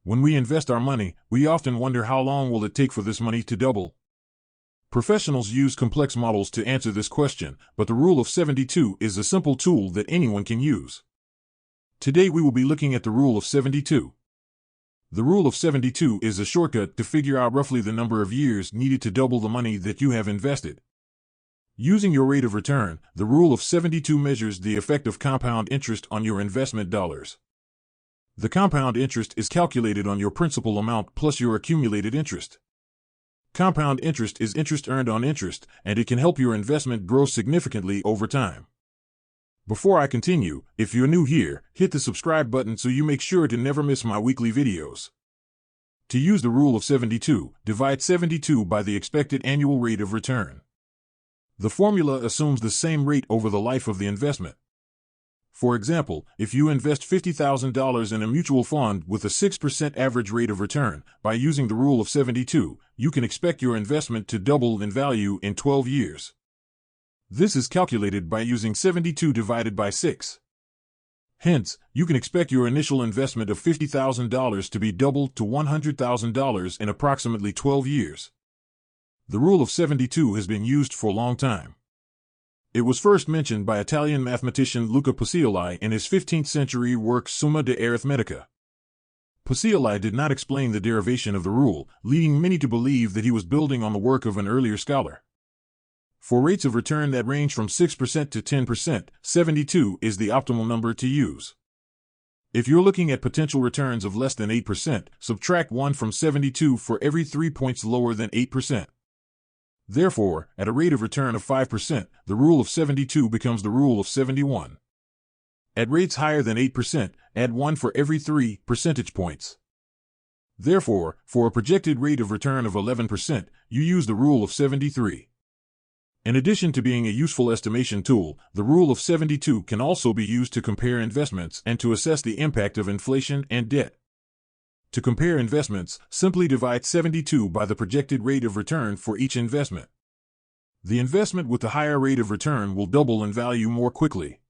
When we invest our money, we often wonder how long will it take for this money to double. Professionals use complex models to answer this question, but the Rule of 72 is a simple tool that anyone can use. Today we will be looking at the Rule of 72. The Rule of 72 is a shortcut to figure out roughly the number of years needed to double the money that you have invested. Using your rate of return, the Rule of 72 measures the effect of compound interest on your investment dollars. The compound interest is calculated on your principal amount plus your accumulated interest. Compound interest is interest earned on interest, and it can help your investment grow significantly over time. Before I continue, if you're new here, hit the subscribe button so you make sure to never miss my weekly videos. To use the Rule of 72, divide 72 by the expected annual rate of return. The formula assumes the same rate over the life of the investment. For example, if you invest $50,000 in a mutual fund with a 6% average rate of return, by using the Rule of 72, you can expect your investment to double in value in 12 years. This is calculated by using 72 divided by 6. Hence, you can expect your initial investment of $50,000 to be doubled to $100,000 in approximately 12 years. The Rule of 72 has been used for a long time. It was first mentioned by Italian mathematician Luca Pacioli in his 15th century work Summa de Arithmetica. Pacioli did not explain the derivation of the rule, leading many to believe that he was building on the work of an earlier scholar. For rates of return that range from 6% to 10%, 72 is the optimal number to use. If you're looking at potential returns of less than 8%, subtract 1 from 72 for every 3 points lower than 8%. Therefore, at a rate of return of 5%, the Rule of 72 becomes the Rule of 71. At rates higher than 8%, add 1 for every 3 percentage points. Therefore, for a projected rate of return of 11%, you use the Rule of 73. In addition to being a useful estimation tool, the Rule of 72 can also be used to compare investments and to assess the impact of inflation and debt. To compare investments, simply divide 72 by the projected rate of return for each investment. The investment with the higher rate of return will double in value more quickly.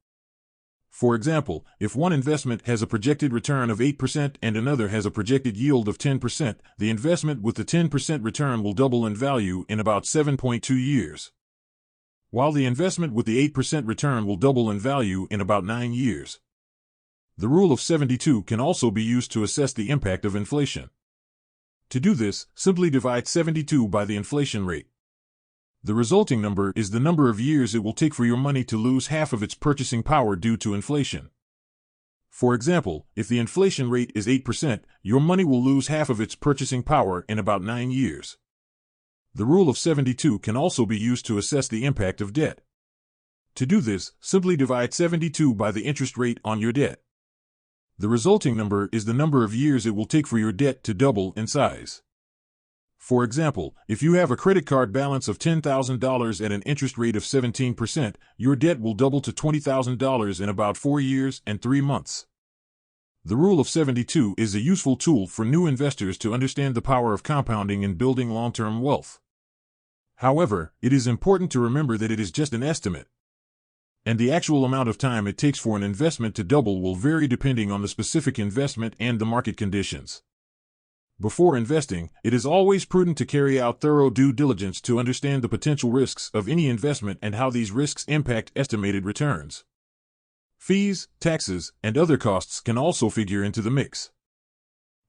For example, if one investment has a projected return of 8% and another has a projected yield of 10%, the investment with the 10% return will double in value in about 7.2 years, while the investment with the 8% return will double in value in about 9 years. The Rule of 72 can also be used to assess the impact of inflation. To do this, simply divide 72 by the inflation rate. The resulting number is the number of years it will take for your money to lose half of its purchasing power due to inflation. For example, if the inflation rate is 8%, your money will lose half of its purchasing power in about 9 years. The Rule of 72 can also be used to assess the impact of debt. To do this, simply divide 72 by the interest rate on your debt. The resulting number is the number of years it will take for your debt to double in size. For example, if you have a credit card balance of $10,000 at an interest rate of 17%, your debt will double to $20,000 in about 4 years and 3 months. The Rule of 72 is a useful tool for new investors to understand the power of compounding in building long-term wealth. However, it is important to remember that it is just an estimate, and the actual amount of time it takes for an investment to double will vary depending on the specific investment and the market conditions. Before investing, it is always prudent to carry out thorough due diligence to understand the potential risks of any investment and how these risks impact estimated returns. Fees, taxes, and other costs can also figure into the mix.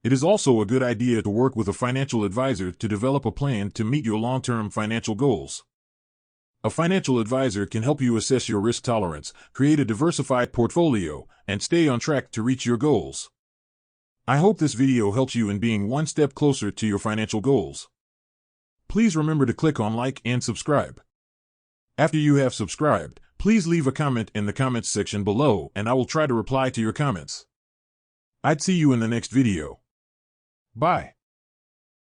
It is also a good idea to work with a financial advisor to develop a plan to meet your long-term financial goals. A financial advisor can help you assess your risk tolerance, create a diversified portfolio, and stay on track to reach your goals. I hope this video helps you in being one step closer to your financial goals. Please remember to click on like and subscribe. After you have subscribed, please leave a comment in the comments section below and I will try to reply to your comments. I'd see you in the next video. Bye.